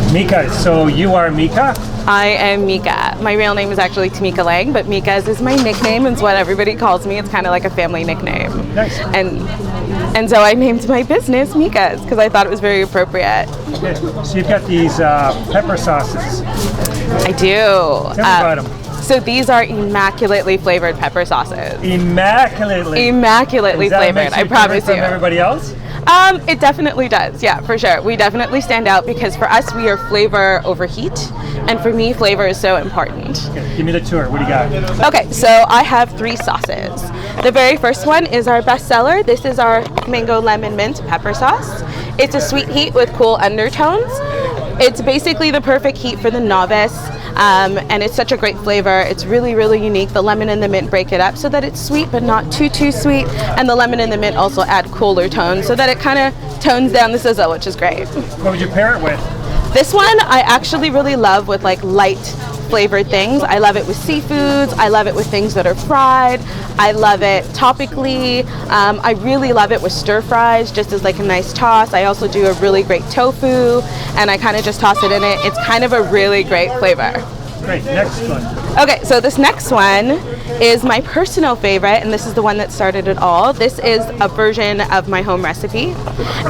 Meika'ss. So you are Meika? I am Meika. My real name is actually Tameika Laing, but Meika'ss is my nickname. It's what everybody calls me. It's kind of like a family nickname. Nice. And so I named my business Meika'ss because I thought it was very appropriate. Okay. So you've got these pepper sauces. I do. Tell me about them. So these are immaculately flavored pepper sauces. Immaculately Flavored, I promise you. From everybody else? It definitely does, yeah, for sure. We definitely stand out because for us, we are flavor over heat, and for me, flavor is so important. Okay, give me the tour. What do you got? Okay, so I have 3 sauces. The very first one is our bestseller. This is our mango lemon mint pepper sauce. It's a sweet heat with cool undertones. It's basically the perfect heat for the novice. And it's such a great flavor. It's really, really unique. The lemon and the mint break it up so that it's sweet but not too sweet. And the lemon and the mint also add cooler tones so that it kind of tones down the sizzle, which is great. What would you pair it with? This one I actually really love with like light flavored things. I love it with seafoods. I love it with things that are fried. I love it topically. I really love it with stir fries, just as like a nice toss. I also do a really great tofu, and I kind of just toss it in it. It's kind of a really great flavor. Great, next one. Okay, so this next one is my personal favorite, and this is the one that started it all. This is a version of my home recipe.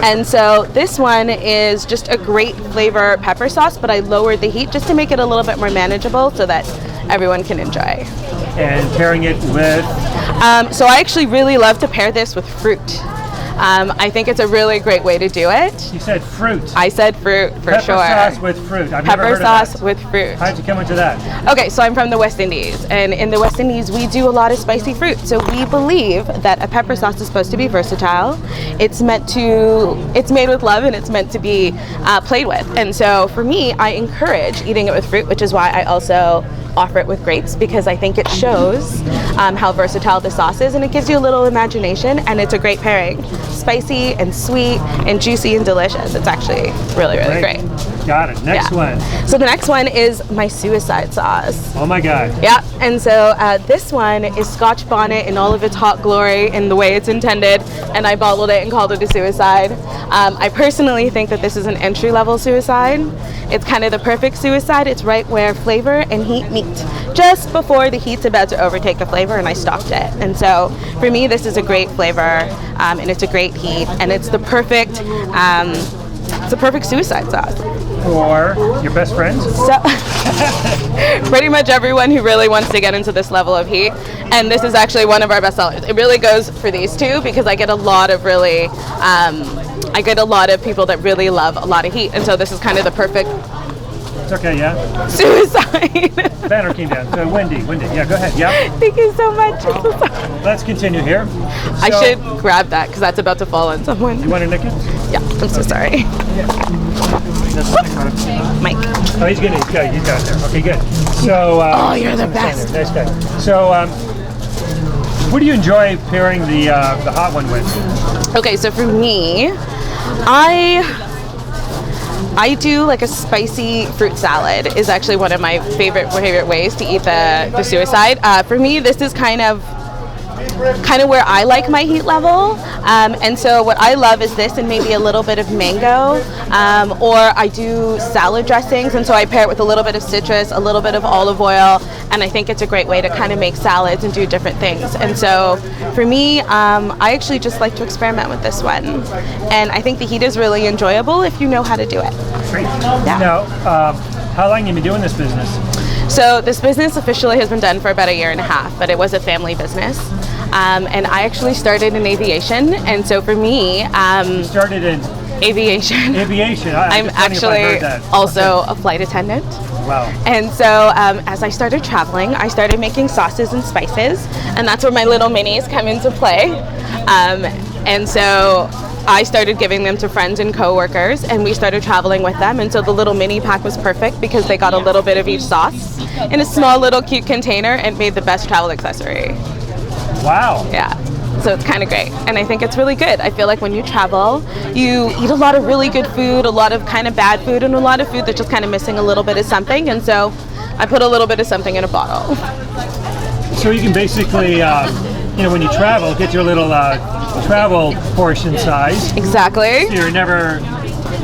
And so this one is just a great flavor pepper sauce, but I lowered the heat just to make it a little bit more manageable so that everyone can enjoy. And pairing it with? So I actually really love to pair this with fruit. I think it's a really great way to do it. You said fruit. I said fruit for pepper sure. Pepper sauce with fruit. I've never heard of Pepper sauce that. with fruit. How'd you come into that? Okay, so I'm from the West Indies, and in the West Indies we do a lot of spicy fruit. So we believe that a pepper sauce is supposed to be versatile. It's made with love, and it's meant to be played with. And so for me, I encourage eating it with fruit, which is why I also offer it with grapes, because I think it shows how versatile the sauce is, and it gives you a little imagination, and it's a great pairing. Spicy and sweet and juicy and delicious. It's actually really, really great. Got it. Next one. So the next one is my suicide sauce. Oh my God. Yeah, and so this one is Scotch bonnet in all of its hot glory in the way it's intended, and I bottled it and called it a suicide. I personally think that this is an entry-level suicide. It's kind of the perfect suicide. It's right where flavor and heat meet, just before the heat's about to overtake the flavor, and I stopped it. And so for me, this is a great flavor, and it's a great heat, and it's the perfect suicide sauce. For your best friends? So, pretty much everyone who really wants to get into this level of heat, and this is actually one of our best sellers. It really goes for these two because I get a lot of people that really love a lot of heat, and so this is kind of the perfect. It's okay, yeah. Suicide. Banner came down. So Wendy, yeah, go ahead. Yeah. Thank you so much. Let's continue here. I should grab that because that's about to fall on someone. You want to nick it? Yeah, I'm so sorry. Mike. Oh, he's good. He's got it there. Okay, good. So. Oh, you're the best. Nice guy. So, what do you enjoy pairing the hot one with? Okay, so for me, I do like a spicy fruit salad is actually one of my favorite ways to eat the suicide. For me, this is kind of where I like my heat level, and so what I love is this and maybe a little bit of mango, or I do salad dressings, and so I pair it with a little bit of citrus, a little bit of olive oil, and I think it's a great way to kind of make salads and do different things. And so for me, I actually just like to experiment with this one, and I think the heat is really enjoyable if you know how to do it. Great. Yeah. Now, how long have you been doing this business? So this business officially has been done for about 1.5 years, but it was a family business. And I actually started in aviation, and so for me, you started in aviation. Aviation. I'm actually also a flight attendant. Wow. And so as I started traveling, I started making sauces and spices, and that's where my little minis come into play. And so I started giving them to friends and coworkers, and we started traveling with them, and so the little mini pack was perfect because they got a little bit of each sauce in a small little cute container and made the best travel accessory. Wow. Yeah. So it's kind of great, and I think it's really good. I feel like when you travel, you eat a lot of really good food, a lot of kind of bad food, and a lot of food that's just kind of missing a little bit of something, and so I put a little bit of something in a bottle. So you can basically, when you travel, get your little travel portion size. Exactly. So you're never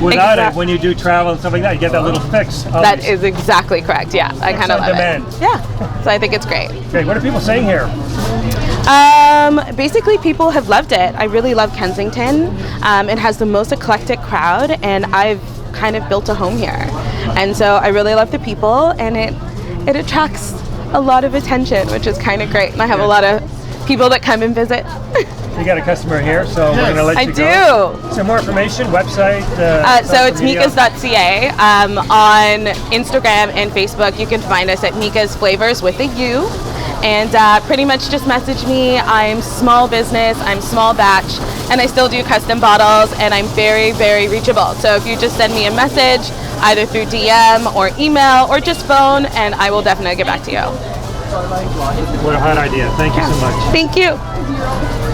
without it, when you do travel and stuff like that, you get that little fix. That is exactly correct. Yeah, I kind of love demand. it. Yeah, so I think it's great. Okay, what are people saying here? Basically, people have loved it. I really love Kensington. It has the most eclectic crowd, and I've kind of built a home here. And so I really love the people, and it attracts a lot of attention, which is kind of great. And I have a lot of people that come and visit. You got a customer here, so we're going to let you go. I do. Some more information, website? So it's Meika'ss.ca. On Instagram and Facebook, you can find us at Meika'ss Flavours with a U. And pretty much just message me. I'm small business, I'm small batch, and I still do custom bottles, and I'm very, very reachable. So if you just send me a message, either through DM or email or just phone, and I will definitely get back to you. What a hot idea. Thank you so much. Thank you.